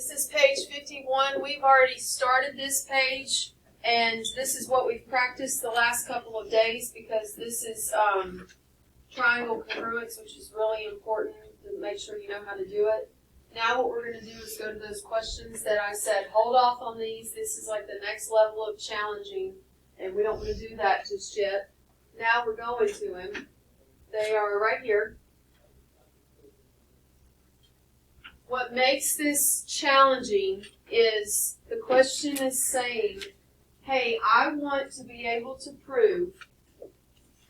This is page 51. We've already started this page, and this is what we've practiced the last couple of days because this is triangle congruence, which is really important to make sure you know how to do it. Now what we're going to do is go to those questions that I said, hold off on these. This is like the next level of challenging, and we don't want to do that just yet. Now we're going to them. They are right here. What makes this challenging is the question is saying, hey, I want to be able to prove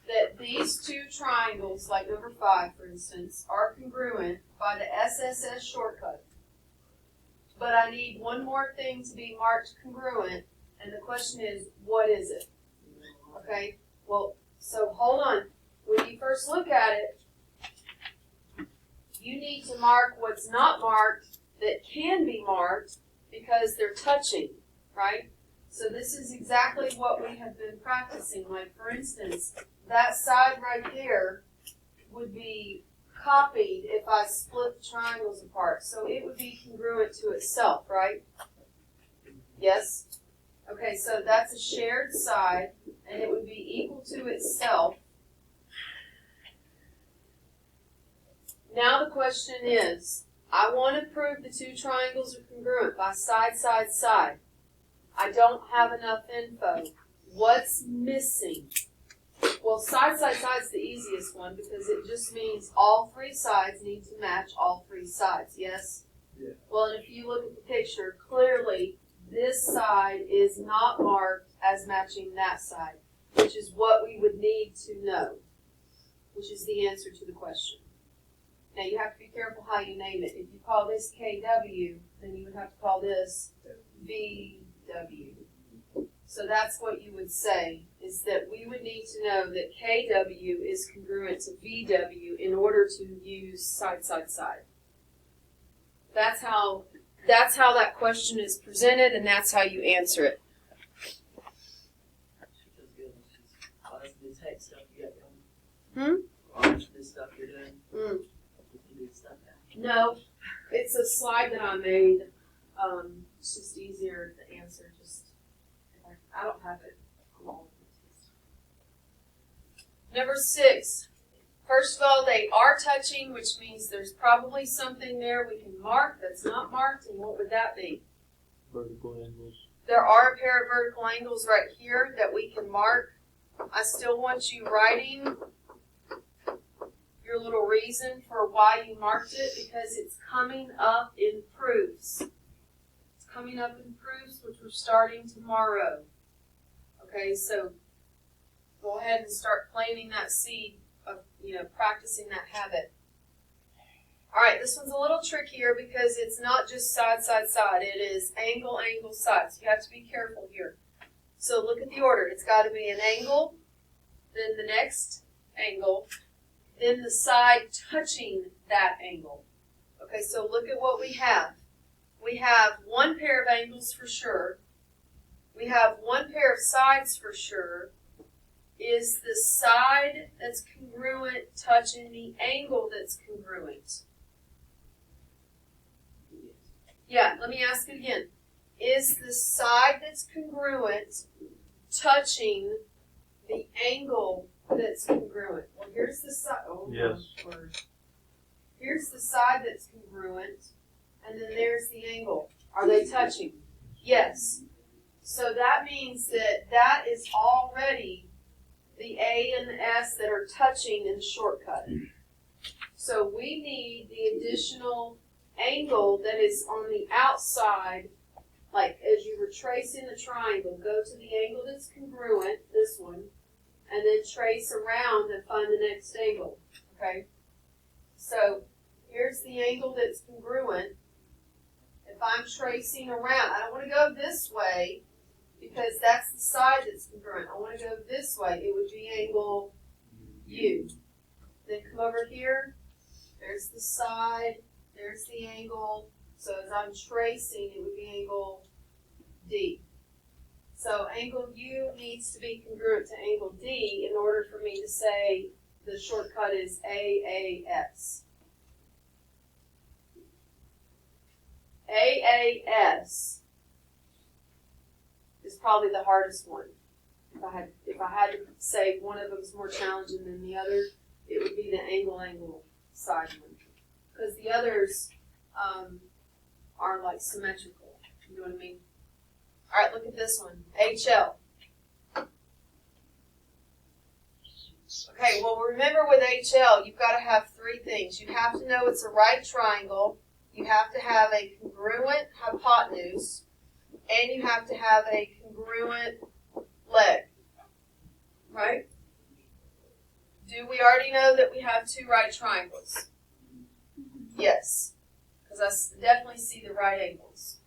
that these two triangles, like number 5, for instance, are congruent by the SSS shortcut. But I need one more thing to be marked congruent, and the question is, what is it? Okay, well, so hold on. When you first look at it, you need to mark what's not marked that can be marked because they're touching, right? So this is exactly what we have been practicing. Like, for instance, that side right there would be copied if I split the triangles apart. So it would be congruent to itself, right? Yes? Okay, so that's a shared side, and it would be equal to itself. Now the question is, I want to prove the two triangles are congruent by side, side, side. I don't have enough info. What's missing? Well, side, side, side is the easiest one because it just means all 3 sides need to match all 3 sides, yes? Yeah. Well, and if you look at the picture, clearly this side is not marked as matching that side, which is what we would need to know, which is the answer to the question. Now, you have to be careful how you name it. If you call this KW, then you would have to call this VW. So that's what you would say, is that we would need to know that KW is congruent to VW in order to use side, side, side. That's how that question is presented, and that's how you answer it. This stuff you're doing. No, it's a slide that I made. It's just easier to answer. I don't have it. Number 6. First of all, they are touching, which means there's probably something there we can mark that's not marked, and what would that be? Vertical angles. There are a pair of vertical angles right here that we can mark. I still want you writing your little reason for why you marked it, because it's coming up in proofs. It's coming up in proofs, which we're starting tomorrow. Okay, so go ahead and start planting that seed of, practicing that habit. All right, this one's a little trickier because it's not just side, side, side. It is angle, angle, side. So you have to be careful here. So look at the order. It's got to be an angle, then the next angle, then the side touching that angle. Okay, so look at what we have. We have one pair of angles for sure. We have one pair of sides for sure. Is the side that's congruent touching the angle that's congruent? Yeah, let me ask it again. Is the side that's congruent touching the angle that's congruent? Well, here's the side. Oh, yes. Here's the side that's congruent, and then there's the angle. Are they touching? Yes. So that means that that is already the A and the S that are touching in the shortcut. So we need the additional angle that is on the outside, like as you were tracing the triangle, go to the angle that's congruent, this one, and then trace around and find the next angle, okay? So here's the angle that's congruent. If I'm tracing around, I don't want to go this way because that's the side that's congruent. I want to go this way. It would be angle U. Then come over here. There's the side. There's the angle. So as I'm tracing, it would be angle D. So angle U needs to be congruent to angle D in order for me to say the shortcut is AAS. AAS is probably the hardest one. If I had to say one of them is more challenging than the other, it would be the angle side one. Because the others are like symmetrical. You know what I mean? All right, look at this one. HL. Okay, well remember with HL, you've got to have three things. You have to know it's a right triangle. You have to have a congruent hypotenuse. And you have to have a congruent leg. Right? Do we already know that we have two right triangles? Yes. Because I definitely see the right angles.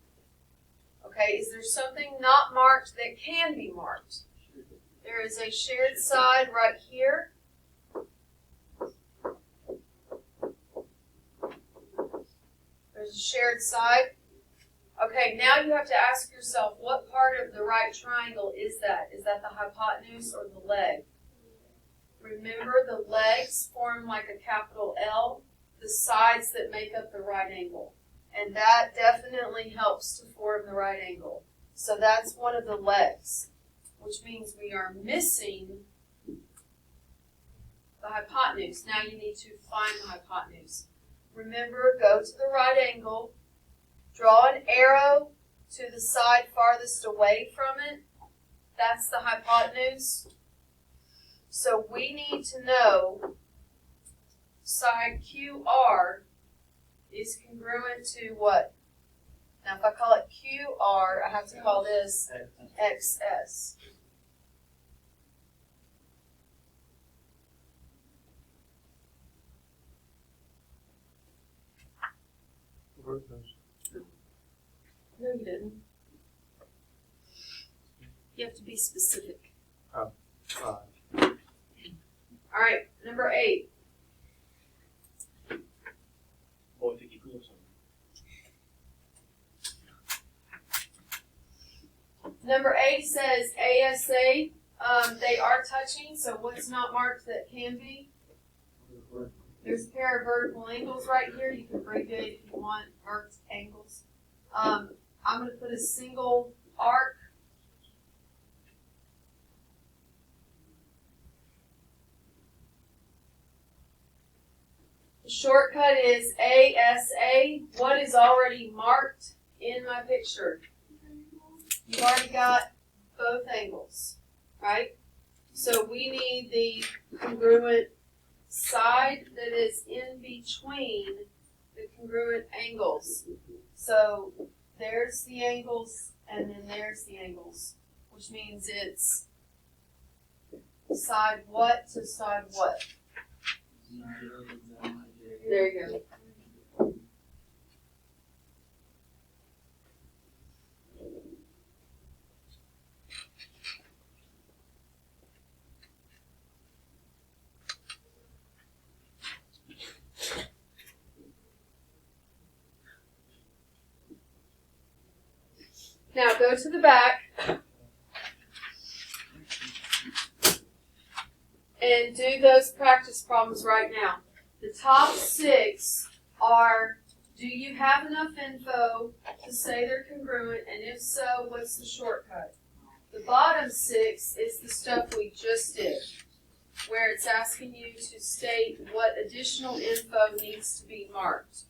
Okay, is there something not marked that can be marked? There is a shared side right here. There's a shared side. Okay, now you have to ask yourself, what part of the right triangle is that? Is that the hypotenuse or the leg? Remember, the legs form like a capital L, the sides that make up the right angle. And that definitely helps to form the right angle. So that's one of the legs, which means we are missing the hypotenuse. Now you need to find the hypotenuse. Remember, go to the right angle, draw an arrow to the side farthest away from it. That's the hypotenuse. So we need to know side QR is congruent to what? Now if I call it QR, I have to call this XS. No, you didn't. You have to be specific. Oh, five. All right, number 8. Oh, I think you could something. Number 8 says ASA. They are touching, so what's not marked that can be? There's a pair of vertical angles right here. You can abbreviate if you want, vert angles. I'm going to put a single arc. The shortcut is ASA. What is already marked in my picture? You've already got both angles, right? So we need the congruent side that is in between the congruent angles. So there's the angles, and then there's the angles, which means it's side what to side what? There you go. Now go to the back and do those practice problems right now. The top 6 are, do you have enough info to say they're congruent, and if so, what's the shortcut? The bottom 6 is the stuff we just did, where it's asking you to state what additional info needs to be marked.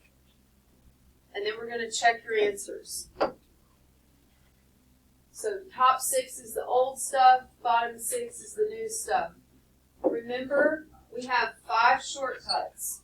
And then we're going to check your answers. So top 6 is the old stuff, bottom 6 is the new stuff. Remember, we have 5 shortcuts.